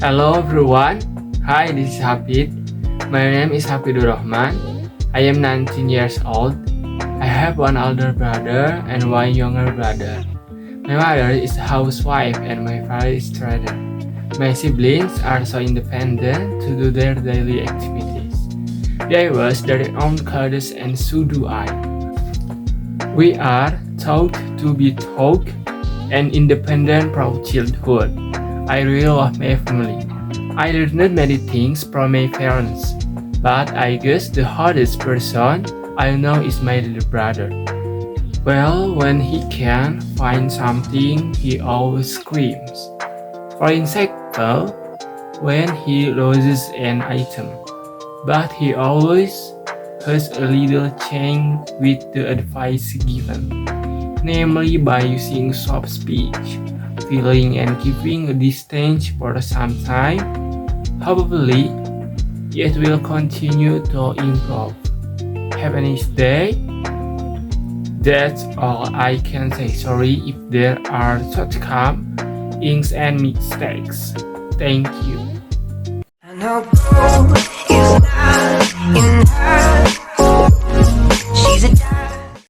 Hello everyone. Hi, this is Hapid. My name is Hapid Durohman. I am 19 years old. I have one older brother and one younger brother. My mother is a housewife and my father is trader. My siblings are so independent to do their daily activities. They wash their own clothes and so do I. We are taught to be taught and independent from childhood. I really love my family. I learned many things from my parents, but I guess the hardest person I know is my little brother. Well, when he can't find something, he always screams. For example, when he loses an item, but he always has a little change with the advice given, namely by using soft speech, feeling and keeping a distance for some time. Hopefully, it will continue to improve. Have a nice day. That's all I can say. Sorry if there are shortcomings and mistakes. Thank you. I know gold is not enough.